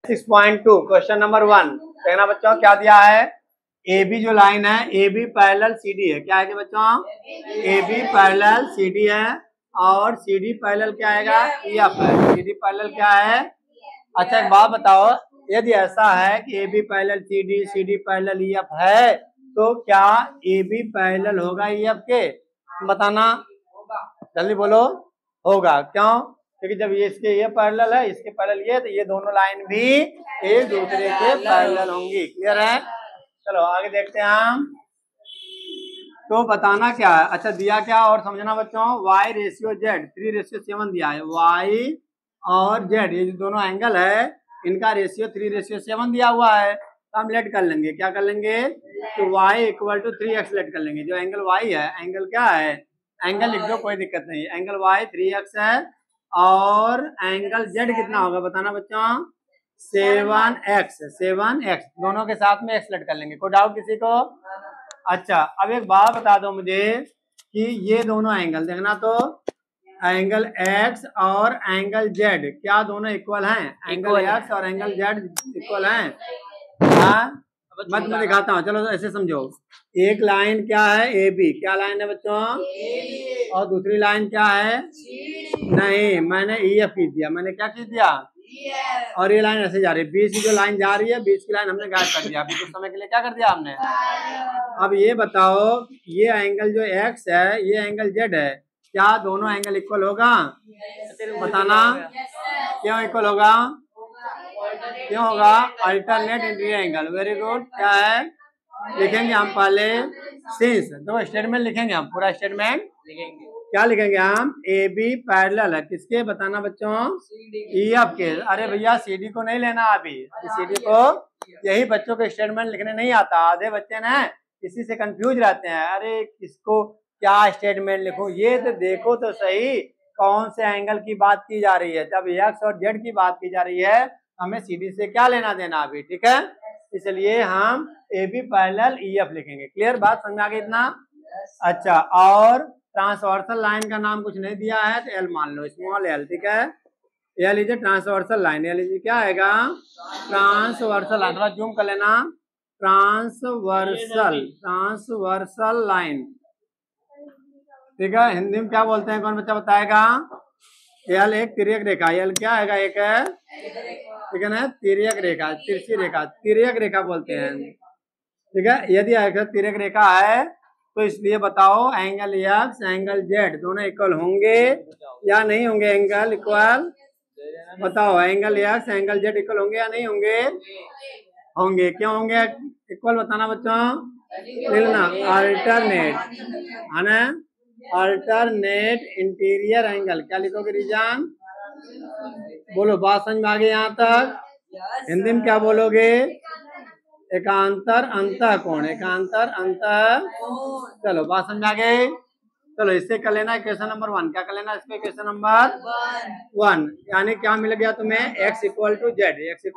6.2 question number 1 देखना बच्चों क्या दिया है। ए बी जो लाइन है A B parallel C D है। क्या है कि बच्चों A B parallel C D है और सी डी पैरेलल क्या आएगा ई एफ है। सी डी पैरेलल क्या है। अच्छा एक बात बताओ, यदि ऐसा है कि A B parallel C D parallel E F है तो क्या ए बी पैरेलल होगा ई एफ के? बताना जल्दी बोलो। होगा क्यों? क्योंकि जब ये इसके ये पैरेलल है इसके पैरेलल ये, तो ये दोनों लाइन भी एक दूसरे के पैरेलल होंगी। क्लियर है? चलो आगे देखते हैं हम। तो बताना क्या है। अच्छा दिया क्या और समझना बच्चों, y रेशियो z 3:7 दिया है। y और z ये जो दोनों एंगल है इनका रेशियो 3:7 दिया हुआ है। तो हम लेट कर लेंगे। क्या कर लेंगे? तो y = 3x लेट कर लेंगे। जो एंगल y है, एंगल क्या है, एंगल लिख दो कोई दिक्कत नहीं। एंगल y 3x है और एंगल z कितना होगा बताना बच्चों? 7x। 7x दोनों के साथ में x लेट कर लेंगे। कोई डाउट किसी को? अच्छा अब एक बात बता दो मुझे कि ये दोनों एंगल देखना, तो एंगल x और एंगल z क्या दोनों इक्वल हैं? एंगल x और एंगल z इक्वल हैं। हाँ मैं तुम्हें दिखाता हूँ। चलो ऐसे समझो, एक लाइन क्या है ए बी, क्या लाइन है बच्चों? और दूसरी लाइन क्या है? नहीं मैंने ई एफ खींच दिया। मैंने क्या खींच दिया? और ये लाइन ऐसे जा रही है। बीच की जो लाइन जा रही है बीच की लाइन हमने गायब कर दिया। अभी कुछ समय के लिए क्या कर दिया हमने। अब ये बताओ ये एंगल जो x है ये एंगल z है, क्या दोनों एंगल इक्वल होगा? बताना क्यों इक्वल होगा? क्यों होगा? Alternate interior angle. Very good. क्या है लिखेंगे हम पहले? सिंस दो स्टेटमेंट लिखेंगे हम, पूरा स्टेटमेंट लिखेंगे। क्या लिखेंगे हम? ए बी पैरेलल है किसके बताना बच्चों? ई एफ के। अरे भैया सी डी को नहीं लेना अभी, सी डी को यही बच्चों को स्टेटमेंट लिखने नहीं आता। आधे बच्चे ना इसी से कंफ्यूज रहते हैं, अरे किसको क्या स्टेटमेंट लिखूं। ये तो देखो तो सही कौन से एंगल की बात की जा रही है। जब एक्स और जेड की बात की जा रही है हमें सी डी से क्या लेना देना अभी। ठीक है, इसलिए हम A B parallel E F लिखेंगे। क्लियर बात समझ में आ गई इतना? अच्छा और ट्रांसवर्सल लाइन का नाम कुछ नहीं दिया है तो एल मान लो, स्मॉल एल। ठीक है, L is a transversal line. L is क्या आएगा? Transversal line. थोड़ा जूम कर लेना। Transversal line. ठीक है, हिंदी में क्या बोलते हैं कौन बच्चा बताएगा? एल एक तिर्यक रेखा। एल क्या आएगा? एक है ठीक है ना, तिर्यक रेखा, तिरछी रेखा, तिर्यक रेखा बोलते हैं। ठीक है, यदि तिर्यक रेखा है तो इसलिए बताओ एंगल एक्स एंगल जेड दोनों इक्वल होंगे या नहीं होंगे? एंगल इक्वल बताओ, angle x angle Z equal होंगे या नहीं होंगे? होंगे। क्यों होंगे इक्वल बताना बच्चों? लिखना अल्टरनेट है ना, अल्टरनेट इंटीरियर एंगल। क्या लिखोगे रीजन? बोलो बात समझ में आ गई यहाँ तक? हिंदी में क्या बोलोगे? एकांतर अंतः कोण। एकांतर अंतः। चलो बात समझ आ गई। चलो इससे कर लेना क्वेश्चन नंबर 1। क्या कर लेना इसमें? क्वेश्चन नंबर 1 यानी क्या मिल गया तुम्हें? x = z। x =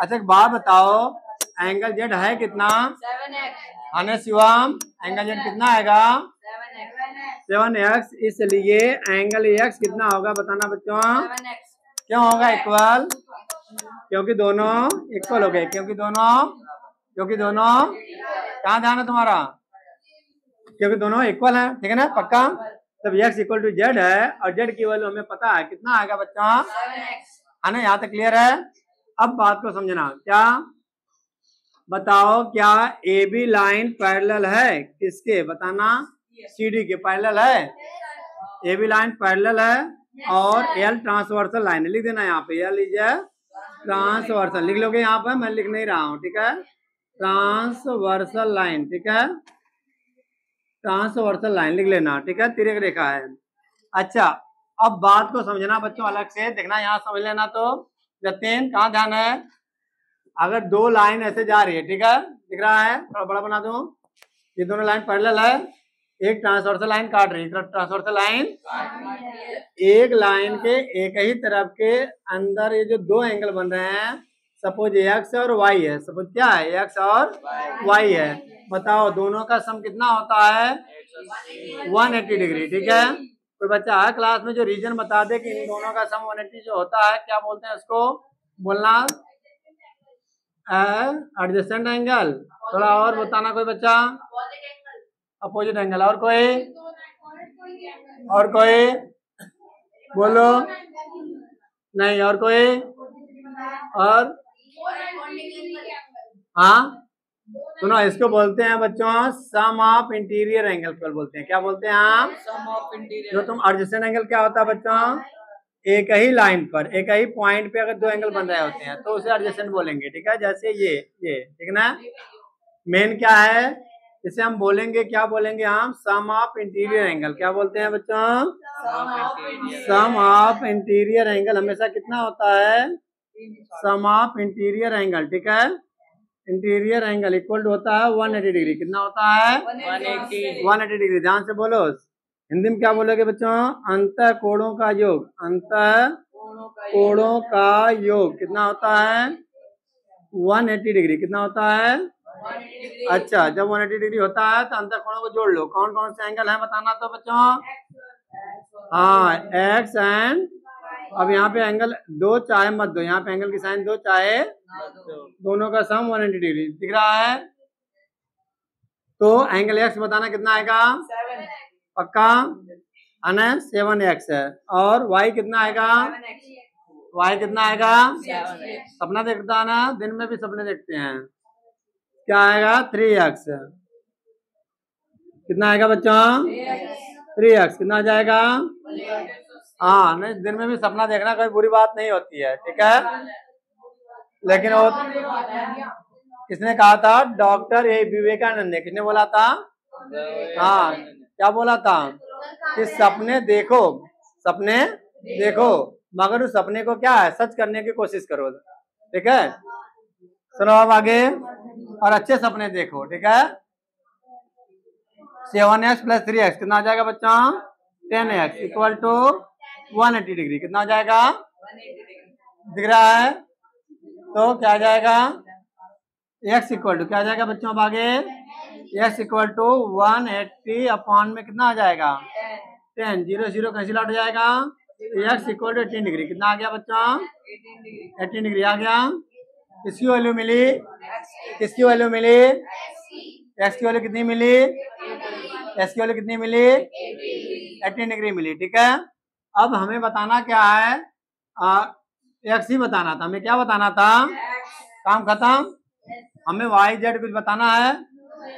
अच्छा एक बात बताओ, एंगल z है कितना? 7x। है शिवम, एंगल z कितना आएगा? 7x। इसलिए एंगल x कितना होगा बताना बच्चों? 7x। क्यों होगा इक्वल? क्योंकि दोनों इक्वल हो गए। क्योंकि दोनों कहाँ ध्यान है तुम्हारा? क्योंकि दोनों इक्वल है। ठीक है ना, पक्का? तब x = z है और z की वैल्यू हमें पता है कितना आएगा बच्चा? 7x। है ना, यहाँ तक क्लियर है? अब बात को समझना। क्या बताओ, क्या ए बी लाइन पैरेलल है किसके बताना? सी डी के पैरेलल है। ए बी लाइन पैरेलल है और एल ट्रांसवर्सल लाइन है। लिख देना यहाँ पे, एल इज ट्रांसवर्सल। लिख लोगे यहाँ पर, मैं लिख नहीं रहा हूँ। ठीक है, ट्रांसवर्सल लाइन। ठीक है, ट्रांसवर्सल लाइन लिख लेना। ठीक है, तिर्यक रेखा है। अच्छा अब बात को समझना बच्चों, अलग से देखना, यहाँ समझ लेना। तो जतीन कहाँ ध्यान है? अगर दो लाइन ऐसे जा रही है, ठीक है, दिख रहा है, थोड़ा बड़ा बना दूं। ये दोनों लाइन पैरेलल है, एक ट्रांसवर्सल लाइन काट रही है। ट्रांसवर्सल लाइन एक लाइन के एक ही तरफ के अंदर ये जो दो एंगल बन रहे हैं, सपोज एक्स और वाई है। सपोज क्या है? एक्स और वाई है। बताओ दोनों का सम कितना होता है? 180 डिग्री। ठीक है, कोई बच्चा है क्लास में जो रीजन बता दे कि इन दोनों का सम 180 जो होता है क्या बोलते हैं उसको? बोलना एडजेसेंट एंगल। थोड़ा और बताना कोई बच्चा। Opposite angle. और कोई बोलो। नहीं और कोई। और हाँ सुनो, इसको बोलते हैं बच्चों सम ऑफ इंटीरियर एंगल केवल बोलते हैं। क्या बोलते हैं आप? सम ऑफ इंटीरियर। जो तुम एडजेसेंट एंगल क्या होता है बच्चों? एक ही लाइन पर एक ही पॉइंट पे अगर दो एंगल बन रहे होते हैं तो उसे एडजेसेंट बोलेंगे। ठीक है, जैसे ये ठीक है ना। मेन क्या है, इसे हम बोलेंगे, क्या बोलेंगे हम? सम ऑफ इंटीरियर एंगल। क्या बोलते हैं बच्चों? सम ऑफ इंटीरियर एंगल हमेशा कितना होता है? सम ऑफ इंटीरियर एंगल। ठीक है, इंटीरियर एंगल इक्वल टू होता है 180 डिग्री। कितना होता है? 180 डिग्री। ध्यान से बोलो। हिंदी में क्या बोलोगे बच्चों? अंतः कोणों का योग। अंतः कोणों का योग कितना होता है? 180 डिग्री। कितना होता है? अच्छा, जब 180 डिग्री होता है तो अंतः कोणों को जोड़ लो। कौन कौन से एंगल है बताना तो बच्चों। हाँ, एक्स एंड, अब यहाँ पे एंगल दो चाहे मत दो, यहाँ पे एंगल की साइन दो चाहे दोनों का सम 180 डिग्री दिख रहा है। तो एंगल एक्स बताना कितना आएगा? पक्का है ना? 7x है। और y कितना आएगा? y कितना आएगा? सपना देखता है ना, दिन में भी सपने देखते हैं। क्या आएगा? 3x। कितना आएगा बच्चों? 3x। कितना आ जाएगा? हाँ, नहीं दिन में भी सपना देखना कोई बुरी बात नहीं होती है। ठीक है, लेकिन वो किसने कहा था? डॉक्टर ए विवेकानंद ने। किसने बोला था? हाँ, क्या बोला था? कि सपने देखो, सपने देखो, मगर उस सपने को क्या है, सच करने की कोशिश करो। ठीक है, सुनो अब आगे। और अच्छे सपने देखो। ठीक है, 7x प्लस 3x कितना आ जाएगा बच्चों? 10x equal to 180 degree. कितना आ जाएगा? दिख रहा है? तो क्या आ जाएगा? x इक्वल टू क्या आ जाएगा बच्चों? अब आगे x इक्वल टू 180 अपॉन में कितना आ जाएगा? 10। 0 0 कैंसिल आउट हो जाएगा। x equal to 18 degree. कितना आ गया बच्चों? 18 डिग्री आ गया। किसकी वैल्यू मिली? किसकी वैल्यू मिली? x की वैल्यू कितनी मिली? x की वैल्यू कितनी मिली? 18 डिग्री मिली। ठीक है, अब हमें बताना क्या है? x ही बताना था हमें। क्या बताना था? काम खत्म। हमें y z कुछ बताना है।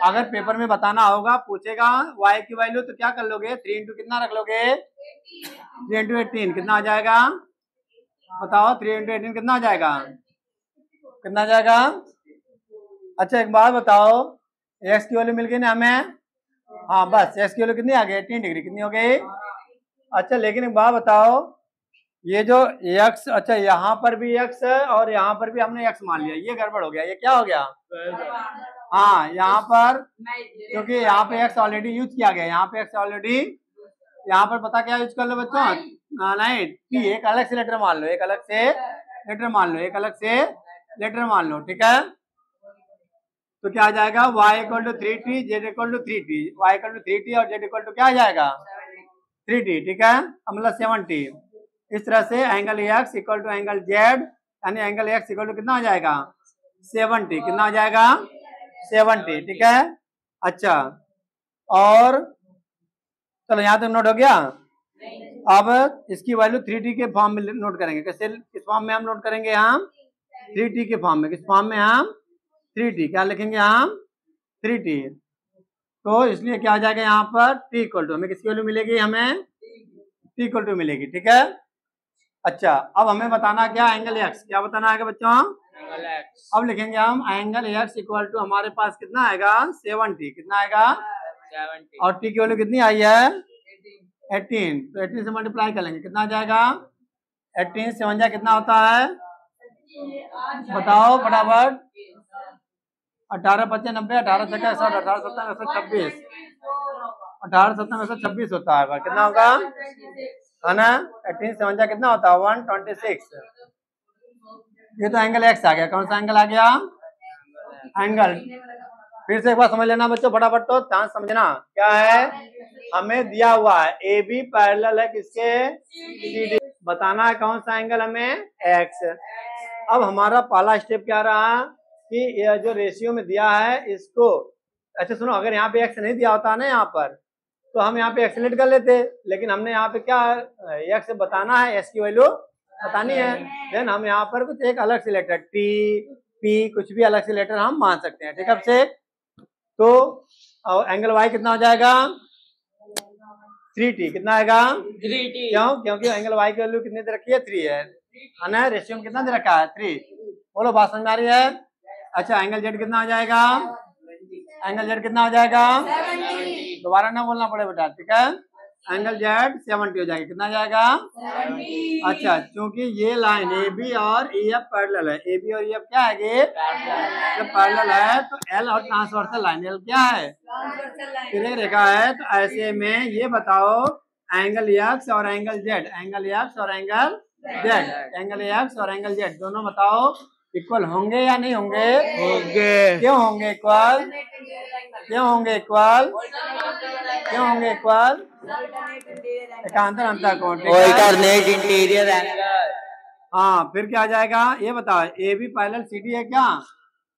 अगर पेपर में बताना होगा, पूछेगा y की वैल्यू, तो क्या कर लोगे? 3 इंटू कितना रख लोगे? 3 इंटू 18 कितना आ जाएगा? बताओ, 3 इंटू 18 कितना आ जाएगा? कितना आ जाएगा? अच्छा एक बात बताओ, x की वैल्यू मिल गई ना हमें? हाँ बस, x की वैल्यू कितनी आ गई? 18 डिग्री। कितनी हो गई? अच्छा, लेकिन एक बात बताओ, ये जो x, अच्छा यहाँ पर भी x है और यहाँ पर भी हमने x मान लिया, ये गड़बड़ हो गया। ये क्या हो गया? हाँ, यहाँ पर क्योंकि यहाँ पे x ऑलरेडी यूज किया गया, यहाँ पे x ऑलरेडी, यहाँ पर पता क्या यूज कर लो बच्चों? नहीं, t एक अलग से लेटर मान लो, एक अलग से लेटर मान लो, एक अलग से लेटर मान लो। ठीक है, तो क्या आ जाएगा? y equal to 3t, z equal to 3t। y equal to 3t और z इक्वल टू क्या आ जाएगा? 3t। ठीक है, मतलब 7t। इस तरह से angle x equal to angle z, यानी एंगल x इक्वल टू कितना आ जाएगा? 7t। कितना आ जाएगा? 7t। ठीक है, अच्छा, और चलो यहाँ तक नोट हो गया। अब इसकी वैल्यू 3t के फॉर्म में नोट करेंगे। कैसे, किस फॉर्म में हम नोट करेंगे? हम 3t के फॉर्म में। किस फॉर्म में? हम 3t। क्या लिखेंगे हम? 3t। तो इसलिए क्या आ जाएगा यहाँ पर? t इक्वल टू, हमें किसकी वैल्यू मिलेगी? हमें t इक्वल टू मिलेगी। ठीक है, अच्छा, अब हमें बताना क्या? Angle x। क्या बताना है बच्चों? Angle x. अब लिखेंगे हम एंगल x इक्वल टू, हमारे पास कितना आएगा? 7t। कितना आएगा? 70। और t की वैल्यू कितनी आई है? 18। तो 18 से मल्टीप्लाई कर लेंगे, कितना आ जाएगा? 18 से 1 कितना होता है? बताओ फटाफट। 18 25 90, 18 छक्का 60, 18 17 126, 18 17 126 होता है। कितना होगा? है ना? 18 से 1 कितना होता है? 126। ये तो एंगल एक्स आ गया। कौन सा एंगल आ गया? एंगल। फिर से एक बार समझ लेना बच्चों फटाफट, तो ध्यान समझना। क्या है? हमें दिया हुआ है ए बी पैरेलल है किसके? CD। बताना है कौन सा एंगल हमें? एक्स। अब हमारा पहला स्टेप क्या रहा कि ये जो रेशियो में दिया है इसको, अच्छा सुनो, अगर यहाँ पे एक्स नहीं दिया होता ना यहाँ पर, तो हम यहाँ पे एक्सलेट कर लेते, लेकिन हमने यहाँ पे क्या एक्स बताना है, एस की वैल्यू बतानी है। देन हम यहाँ पर कुछ एक अलग से लेटर टी पी कुछ भी अलग से लेटर हम मान सकते हैं। ठीक है से, तो एंगल वाई कितना हो जाएगा 3t, कितना आएगा 3t। क्यों? क्योंकि एंगल वाई की वैल्यू कितनी दे रखी है 3 है, ना रेशियो में कितना दे रखा है 3। बोलो बात समझ आ रही है? अच्छा एंगल जेड कितना हो जाएगा, एंगल जेड कितना हो जाएगा, दोबारा ना बोलना पड़े बेटा, ठीक है। एंगल जेड 70 हो जाएगा, कितना जाएगा 70। अच्छा चूंकि ये लाइन ए बी और ई एफ पैरेलल है, ए बी और ई एफ क्या है ये जब पैरेलल है तो एल और ट्रांसवर्सल लाइन, एल क्या है तिरक रेखा है, तो ऐसे में ये बताओ एंगल एक्स और एंगल जेड, एंगल एक्स और एंगल जेड, एंगल एक्स और एंगल जेड दोनों बताओ इक्वल होंगे या नहीं होंगे? होंगे। क्यों होंगे इक्वल? क्यों होंगे इक्वल? क्यों होंगे इक्वल? एकांतर अंतर कोण, अल्टरनेट इंटीरियर एंगल। हाँ फिर क्या आ जाएगा ये बताओ, A B parallel C D है क्या?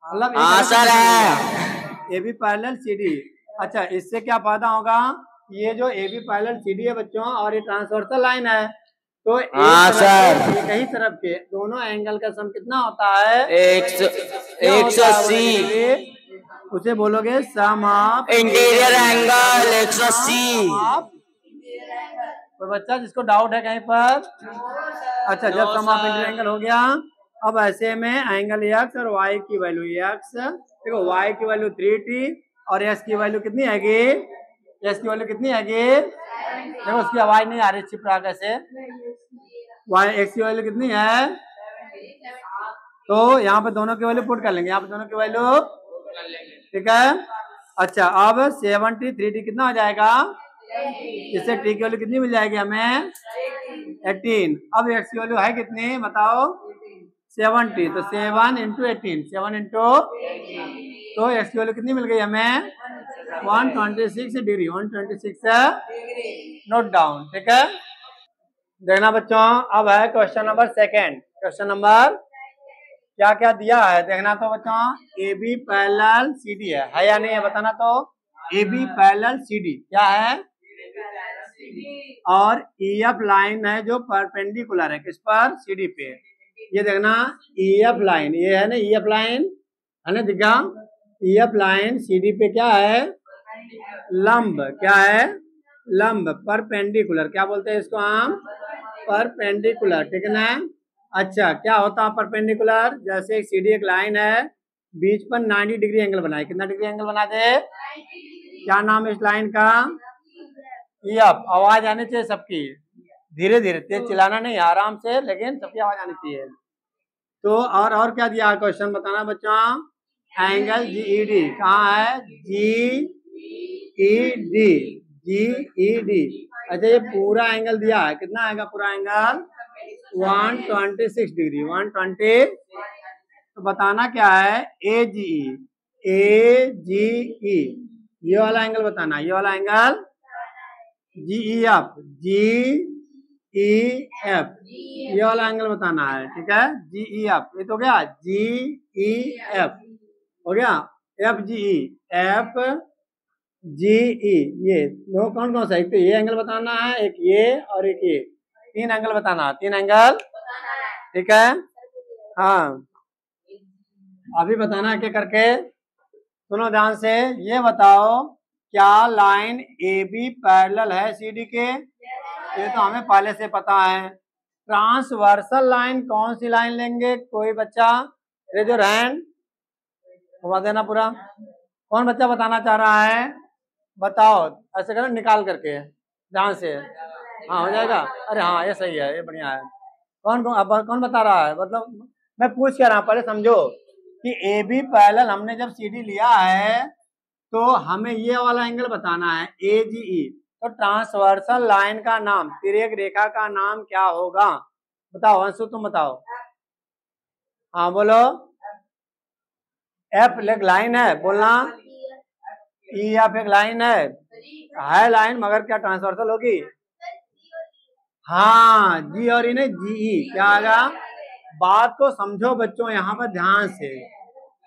मतलब हाँ सर है। A B parallel C D. अच्छा इससे क्या फायदा होगा, ये जो A B parallel C D है बच्चों और ये ट्रांसवर्सल लाइन है, तो हाँ सर, एक ही तरफ के दोनों एंगल का सम कितना होता है 180। उसे बोलोगे सम ऑफ इंटीरियर एंगल 180। तो बच्चा जिसको डाउट है कहीं पर, अच्छा जब सम ऑफ इंटीरियर एंगल हो गया, अब ऐसे में एंगल एक्स और वाई की वैल्यू एक्स, देखो वाई की वैल्यू 3t और एस की वैल्यू कितनी आएगी, एस की वैल्यू कितनी आएगी, देखो उसकी आवाज नहीं आ रही छिपरा कैसे, वाई एक्स की वैल्यू कितनी है, तो यहाँ पे दोनों की वैल्यू पुट कर लेंगे, यहाँ पे दोनों की वैल्यू, ठीक है। अच्छा अब 73t कितना हो जाएगा, इससे टी की वैल्यू कितनी मिल जाएगी हमें 18। अब एक्स की वैल्यू है कितनी बताओ 70, तो 7 इंटू 18, 7 इंटू, तो एक्स की वैल्यू कितनी मिल गई हमें 126 डिग्री, 126 नोट डाउन, ठीक है। देखना बच्चों अब है question number second, question number क्या क्या दिया है देखना, तो बच्चों A B parallel C D है या नहीं है बताना, तो A B parallel C D क्या है, और ई एफ लाइन है जो परपेंडिकुलर है किस पर, सी डी पे। ये देखना ई एफ लाइन, ये है ना ई एफ लाइन है ना, दिखा E F line C D पे क्या है लंब, क्या है लंब, परपेंडिकुलर, क्या बोलते हैं इसको हम परपेंडिकुलर, ठीक है ना। अच्छा क्या होता है परपेंडिकुलर, जैसे एक सीधी एक लाइन है बीच पर 90 डिग्री एंगल बनाए, कितना डिग्री एंगल बना दे, क्या नाम है इस लाइन का, एफ। आवाज आनी चाहिए सबकी, धीरे धीरे, तेज चिल्लाना नहीं, आराम से, लेकिन सबकी आवाज आनी चाहिए। तो और क्या दिया क्वेश्चन बताना बच्चों, एंगल जी ई डी कहाँ है, जी ई डी, जी ई डी। अच्छा ये पूरा एंगल दिया है, कितना आएगा पूरा एंगल 126 डिग्री, 120, तो बताना क्या है ए जी ई, ए जी ई, ये वाला एंगल बताना, ये वाला angle G E F, G E F, ये वाला एंगल बताना है, ठीक है, जी ई एफ, ये तो हो गया जी ई एफ, हो गया एफ जी ई, एफ जी ई, ये दो कौन कौन सा, एक तो ये एंगल बताना है, एक ये और एक ये, तीन एंगल बताना, तीन एंगल, ठीक है। हाँ अभी बताना क्या करके, सुनो ध्यान से, ये बताओ क्या लाइन ए बी पैरेलल है सी डी के, ये तो हमें पहले से पता है। ट्रांसवर्सल लाइन कौन सी लाइन लेंगे, कोई बच्चा रेज योर हैंड, बता देना पूरा, कौन बच्चा बताना चाह रहा है, बताओ, ऐसे करो निकाल करके ध्यान से, हाँ हो जाएगा, अरे हाँ ये सही है, ये बढ़िया है। कौन कौन अब कौन बता रहा है, मतलब मैं पूछ क्या रहा हूँ, पहले समझो कि ए बी पैरेलल हमने जब सी डी लिया है तो हमें ये वाला एंगल बताना है ए जी ई, तो ट्रांसवर्सल लाइन का नाम, तिर्यक रेखा का नाम क्या होगा, बताओ अंशु तुम बताओ, हाँ बोलो, एफ एक लाइन है बोलना, ई एफ एक लाइन है लाइन, मगर क्या ट्रांसवर्सल होगी, हाँ जी और ई नहीं जी ई, क्या आएगा बात को समझो बच्चों यहाँ पर ध्यान से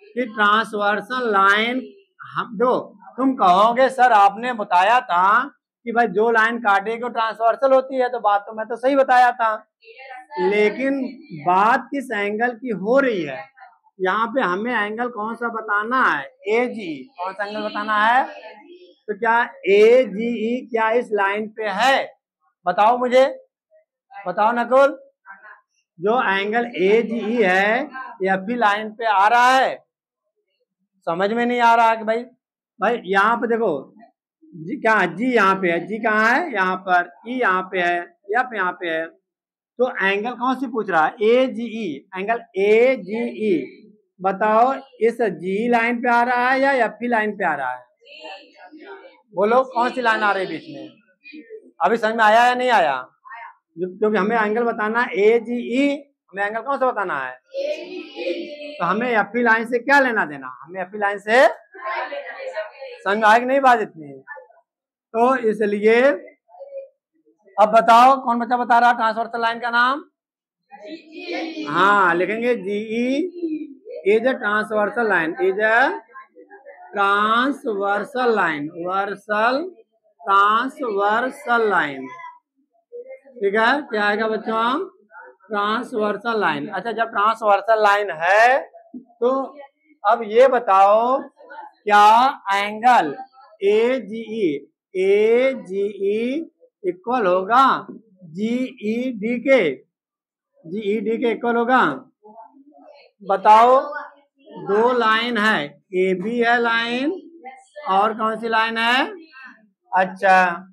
कि ट्रांसवर्सल लाइन हम दो तुम कहोगे सर आपने बताया था कि भाई जो लाइन काटेगी वो ट्रांसवर्सल होती है, तो बात तो मैं तो सही बताया था, लेकिन बात किस एंगल की हो रही है? यहाँ पे हमें एंगल कौन सा बताना है? AGE। कौन सा एंगल बताना है? तो क्या AGE क्या इस लाइन पे है? बताओ मुझे, बताओ नकुल। जो एंगल AGE है ये FE लाइन पे आ रहा है? समझ में नहीं आ रहा कि भाई यहाँ पे देखो जी, क्या जी यहाँ पे है, जी कहाँ है? यहाँ पर। E यहाँ पे है, F यहाँ पे है, तो एंगल कौन सी पूछ रहा है? AGE। एंगल AGE बताओ इस G लाइन पे आ रहा है या FE लाइन पे आ रहा है? बोलो कौन सी लाइन आ रही है बीच में? अभी समझ में आया या नहीं आया? क्योंकि हमें एंगल बताना AGE, हमें एंगल कौन सा बताना है? तो हमें FE लाइन से क्या लेना देना? हमें FE लाइन से समझ में आएगी नहीं बात इतनी? तो इसलिए अब बताओ कौन बच्चा बता रहा ट्रांसवर्सल लाइन का नाम? हाँ लिखेंगे GE is a transversal line, is a transversal line, transversal line. ठीक है, क्या आएगा बच्चों? Transversal line. अच्छा, जब ट्रांसवर्सल लाइन है तो अब ये बताओ क्या एंगल AGE इक्वल होगा GED के? GED के इक्वल होगा? बताओ, दो लाइन है, AB है लाइन, और कौन सी लाइन है? अच्छा,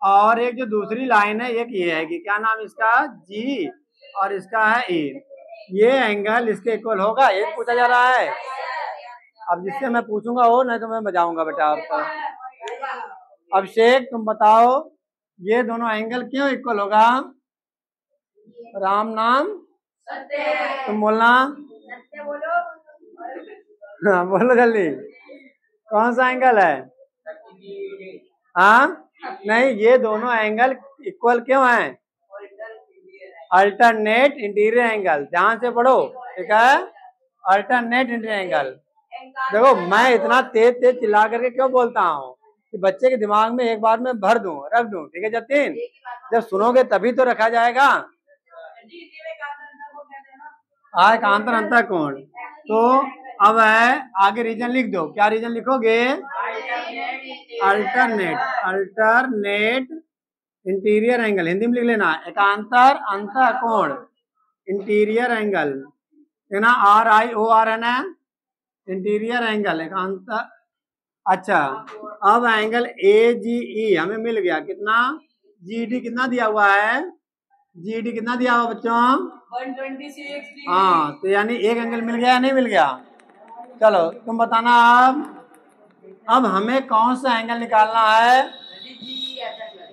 और एक जो दूसरी लाइन है एक ये है कि क्या नाम इसका? G, और इसका है A। ये एंगल इसके इक्वल होगा? ये पूछा जा रहा है। अब जिससे मैं पूछूंगा वो, नहीं तो मैं बजाऊंगा बेटा आपका। अभिषेक तुम बताओ ये दोनों एंगल क्यों इक्वल होगा? राम नाम तुम बोलना। हाँ बोलो जल्दी, कौन सा एंगल है? हाँ नहीं, ये दोनों एंगल इक्वल क्यों हैं? Alternate interior angle. ध्यान से पढ़ो, ठीक है? Alternate interior angle. देखो मैं इतना तेज तेज चिल्ला करके क्यों बोलता हूँ कि बच्चे के दिमाग में एक बार में भर दूं, रख दूं। ठीक है जतिन, जब सुनोगे तभी तो रखा जाएगा। एकांतर अंतर कोण। तो अब है आगे रीजन लिख दो। क्या रीजन लिखोगे? Alternate interior angle. हिंदी में लिख लेना, एकांतर अंतर कोण इंटीरियर एंगल, है ना? RIOR है ना, इंटीरियर एंगल एकांतर। अच्छा, अब एंगल AGE हमें मिल गया कितना? GD कितना दिया हुआ है? GD कितना दिया हुआ बच्चों? 126। हाँ, तो यानी एक एंगल मिल गया या नहीं मिल गया? चलो तुम बताना अब हमें कौन सा एंगल निकालना है?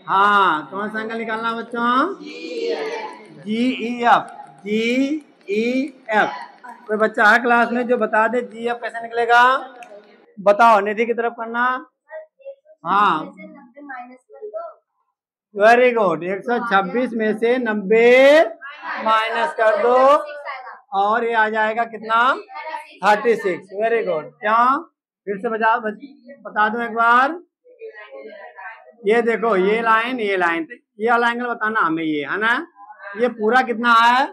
हाँ, कौन सा एंगल निकालना है बच्चों? GEF। GEF। कोई बच्चा है क्लास में जो बता दे GEF कैसे निकलेगा? बताओ, निधि की तरफ करना। हाँ वेरी गुड, 126 में से 90 माइनस कर दो और ये आ जाएगा कितना? 36। Very good. क्या? फिर से बता दूं एक बार। ये देखो, ये लाइन ये वाला एंगल बताना हमें, ये है ना? ये पूरा कितना है?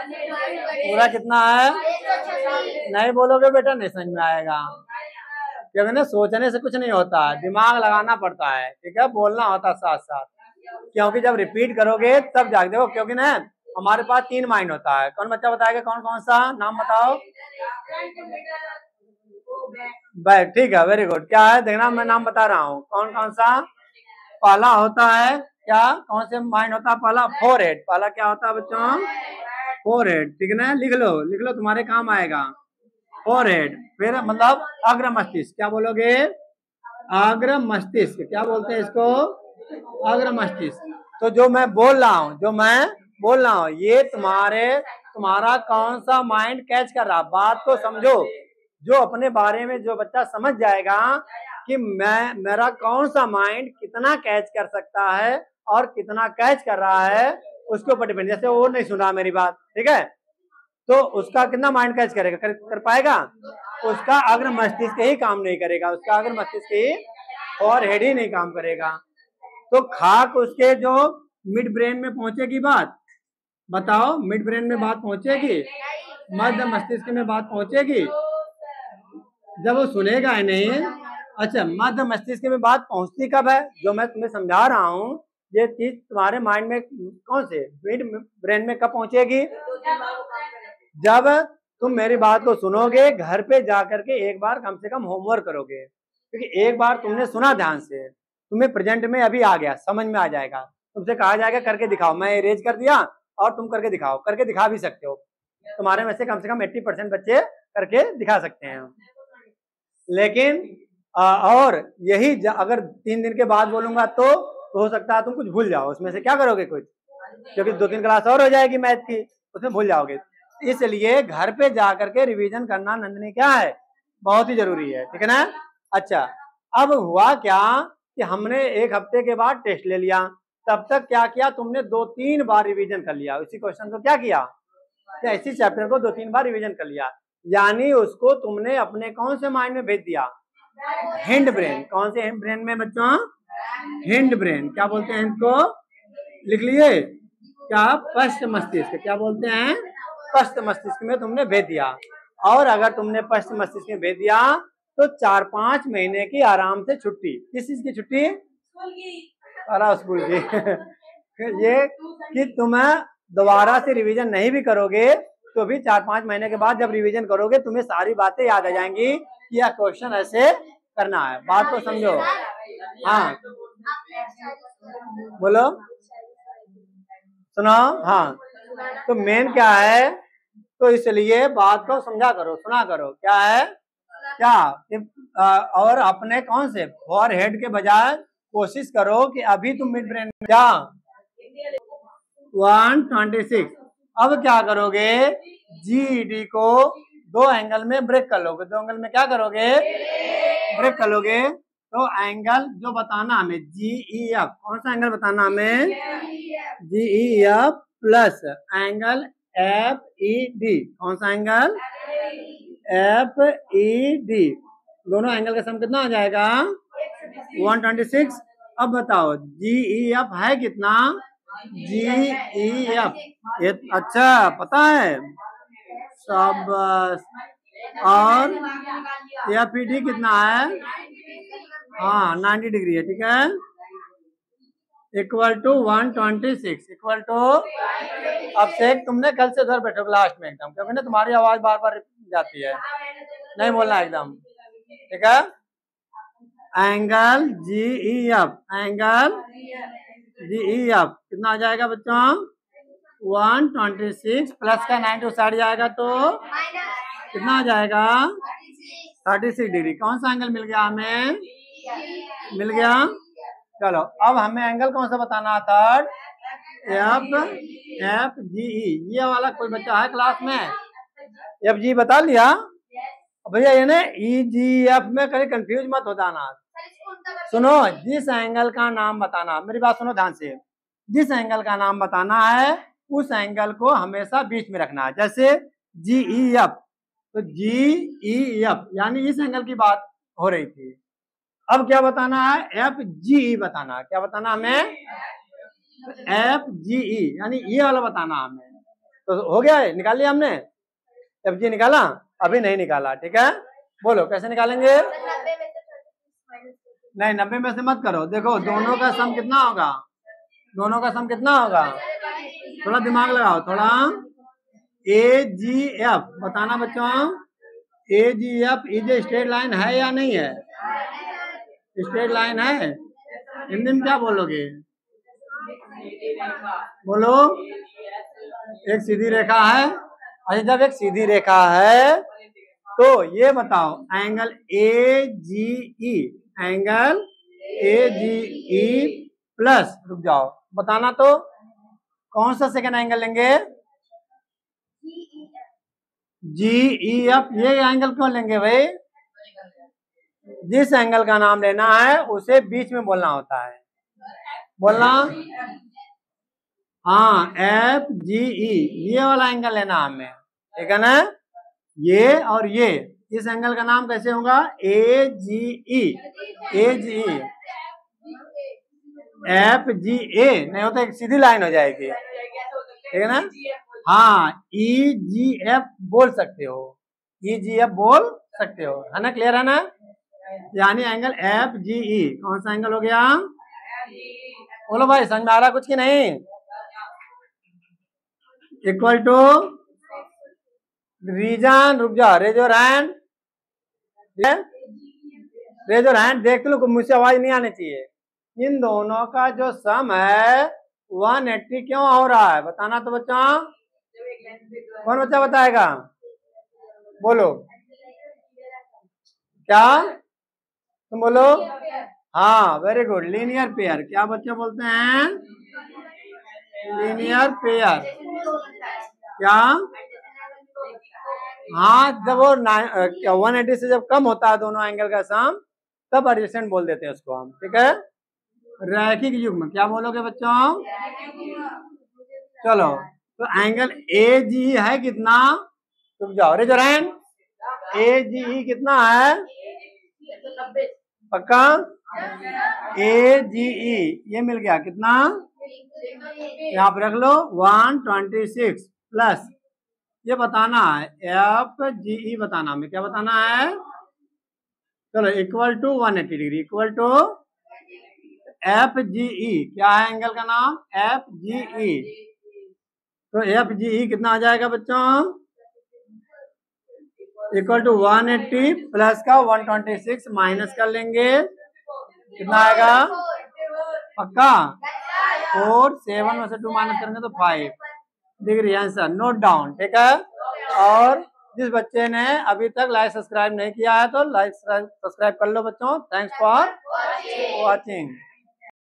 पूरा कितना है? नहीं बोलोगे बेटा नहीं समझ में आएगा, क्योंकि ना सोचने से कुछ नहीं होता है, दिमाग लगाना पड़ता है। ठीक है, बोलना होता है साथ साथ, क्योंकि जब रिपीट करोगे तब जाग देखो। क्योंकि ना हमारे पास 3 माइंड होता है। कौन बच्चा बताएगा कौन कौन सा? नाम बताओ। बैक, ठीक है, वेरी गुड। क्या है देखना, मैं नाम बता रहा हूँ कौन कौन सा। पहला होता है क्या? कौन से माइंड होता है? पहला फोरहेड। पहला क्या होता है बच्चों? फोरहेड। ठीक है ना, लिख लो तुम्हारे काम आएगा। फोरहेड, फिर मतलब अग्र मस्तिष्क। क्या बोलोगे? अग्र मस्तिष्क। क्या बोलते हैं इसको? अग्र मस्तिष्क। तो जो मैं बोल रहा हूँ ये तुम्हारा कौन सा माइंड कैच कर रहा? बात को समझो। जो अपने बारे में जो बच्चा समझ जाएगा कि मेरा कौन सा माइंड कितना कैच कर सकता है और कितना कैच कर रहा है, उसके ऊपर डिपेंड। जैसे वो नहीं सुना मेरी बात, ठीक है? तो उसका कितना माइंड कैच करेगा, कर पाएगा? उसका अग्र मस्तिष्क ही काम नहीं करेगा, उसका अग्र मस्तिष्क ही और हेड ही नहीं काम करेगा। तो खाक उसके जो मिड ब्रेन में पहुंचेगी बात, बताओ मिड ब्रेन में बात पहुंचेगी, मध्य मस्तिष्क में बात पहुंचेगी? जब वो सुनेगा ही नहीं। अच्छा, मध्य मस्तिष्क में बात पहुंचती कब है? जो मैं तुम्हें समझा रहा हूँ ये चीज तुम्हारे माइंड में कौन से मिड ब्रेन में कब पहुंचेगी? जब तुम मेरी बात को सुनोगे, घर पे जाकर के एक बार कम से कम होमवर्क करोगे, क्योंकि एक बार तुमने सुना ध्यान से, तुम्हें प्रेजेंट में अभी आ गया, समझ में आ जाएगा। तुमसे कहा जाएगा करके दिखाओ, मैं इरेज कर दिया और तुम करके दिखाओ, करके दिखा भी सकते हो। तुम्हारे में से कम 80% बच्चे करके दिखा सकते हैं। लेकिन और यही अगर 3 दिन के बाद बोलूंगा तो हो सकता है तुम कुछ भूल जाओ, उसमें से क्या करोगे कुछ, क्योंकि 2-3 क्लास और हो जाएगी मैथ की, उसमें भूल जाओगे। इसलिए घर पे जाकर के रिवीजन करना नंदनी क्या है, बहुत ही जरूरी है, ठीक है ना? अच्छा, अब हुआ क्या कि हमने 1 हफ्ते के बाद टेस्ट ले लिया, तब तक क्या किया तुमने, 2-3 बार रिवीजन कर लिया उसी क्वेश्चन को, क्या किया, इसी चैप्टर को 2-3 बार रिवीजन कर लिया, यानी उसको तुमने अपने कौन से माइंड में भेज दिया, हिंड ब्रेन। कौन से हिंड ब्रेन में बच्चों? Hind brain. क्या बोलते हैं इनको, लिख लिए क्या? पश्च मस्तिष्क। क्या बोलते हैं? पश्च मस्तिष्क में तुमने भेज दिया। और अगर तुमने पश्च मस्तिष्क में भेज दिया तो 4-5 महीने की आराम से छुट्टी। किस चीज की छुट्टी? स्कूल की ये कि तुम्हें दोबारा से रिवीजन नहीं भी करोगे तो भी 4-5 महीने के बाद जब रिवीजन करोगे तुम्हें सारी बातें याद आ जाएंगी कि यह क्वेश्चन ऐसे करना है। बात को समझो। हाँ बोलो, सुनो। हाँ, तो मेन क्या है, तो इसलिए बात को समझा करो, सुना करो। क्या है, क्या और अपने कौन से फॉर हेड के बजाय कोशिश करो कि अभी तुम मिड ब्रेन में क्या 126। अब क्या करोगे, जीईडी को 2 एंगल में ब्रेक कर लोगे। 2 एंगल में क्या करोगे, ब्रेक कर लोगे। तो एंगल जो बताना हमें, जीईएफ, कौन सा एंगल बताना हमें, जीईएफ प्लस एंगल एफईडी। कौन सा एंगल, एफईडी। दोनों एंगल का सम कितना आ जाएगा, 126। अब बताओ जीईएफ है कितना, जीईएफ, अच्छा पता है सब। और एफईडी कितना है, हाँ 90 डिग्री है, ठीक है। Equal to 126 equal to. अब से तुमने कल से उधर बैठो लास्ट में एकदम, क्योंकि ना तुम्हारी आवाज बार बार जाती है, नहीं बोलना एकदम, ठीक है। एंगल जीईएफ, एंगल जीईएफ कितना आ जाएगा बच्चों, 126 प्लस का 90 साइड जाएगा तो कितना आ जाएगा, 36 डिग्री। कौन सा एंगल मिल गया हमें, मिल गया। चलो अब हमें एंगल कौन सा बताना था, एफ जी ई। ये वाला कोई बच्चा है क्लास में, एफ जी बता लिया भैया, ये ना ई जी एफ में कहीं कंफ्यूज मत हो जाना। सुनो, जिस एंगल का नाम बताना, मेरी बात सुनो ध्यान से, जिस एंगल का नाम बताना है उस एंगल को हमेशा बीच में रखना है। जैसे जी ई एफ, तो जी ई एफ यानी इस एंगल की बात हो रही थी। अब क्या बताना है, एफ जी ई बताना। क्या बताना हमें, एफ जी ई यानी ये वाला बताना हमें। तो हो गया है, निकाल लिया हमने, एफ जी निकाला, अभी नहीं निकाला, ठीक है। बोलो कैसे निकालेंगे, नहीं 90 में से मत करो। देखो दोनों का सम कितना होगा, दोनों का सम कितना होगा, थोड़ा दिमाग लगाओ थोड़ा। ए जी एफ बताना बच्चों, A G F is a straight line है या नहीं है, स्ट्रेट लाइन है। हिंदी में क्या बोलोगे, बोलो, एक सीधी रेखा है। अच्छा जब एक सीधी रेखा है तो ये बताओ angle A G E, angle A G E plus, रुक जाओ बताना तो, कौन सा सेकंड एंगल लेंगे, जी ई एफ। ये एंगल क्यों लेंगे भाई, जिस एंगल का नाम लेना है उसे बीच में बोलना होता है, बोलना। हाँ एफ जी ई, ये वाला एंगल लेना हमें, ठीक है ना। ये और ये, इस एंगल का नाम कैसे होगा? ए जी ई। ए जी ई, एफ जी ए नहीं होता, एक सीधी लाइन हो जाएगी, ठीक है ना। हाँ, ई जी एफ बोल सकते हो, ई जी एफ बोल सकते हो, है ना, क्लियर है ना। यानी एंगल एफ जी ई कौन सा एंगल हो गया? बोलो भाई, समझ में आ रहा कुछ की नहीं? इक्वल टू रीजन, रुक जाओ, raise your hand, raise your hand, देख लो, मुझसे आवाज नहीं आनी चाहिए। इन दोनों का जो सम है 180 क्यों हो रहा है, बताना तो बच्चों, कौन बच्चा बताएगा? बोलो क्या, तुम बोलो। हाँ, वेरी गुड, लीनियर पेयर। क्या बच्चे बोलते हैं? Linear pair. क्या? हाँ, जब वो 180 से जब कम होता है दोनों एंगल का सम, तब एडजेसेंट बोल देते हैं उसको हम, ठीक है। रैखिक युग्म क्या बोलोगे बच्चों? चलो, तो एंगल ए जी है कितना? रुक जाओ, रे जो रैन, ए जी कितना है? पक्का? ए जी ई ये मिल गया कितना? यहाँ पे रख लो 126 प्लस ये बताना है एफ जी ई बताना, हमें क्या बताना है? चलो, equal to 180 degree, equal to F G E, क्या है एंगल का नाम? F G E. तो एफ जी ई कितना आ जाएगा बच्चों? इक्वल टू 180 प्लस का 126 माइनस कर लेंगे, कितना आएगा? पक्का? 4 7 में से 2 माइनस करेंगे तो 5 डिग्री आंसर, नोट डाउन, ठीक है। और जिस बच्चे ने अभी तक लाइक सब्सक्राइब नहीं किया है तो लाइक सब्सक्राइब कर लो बच्चों। Thanks for watching.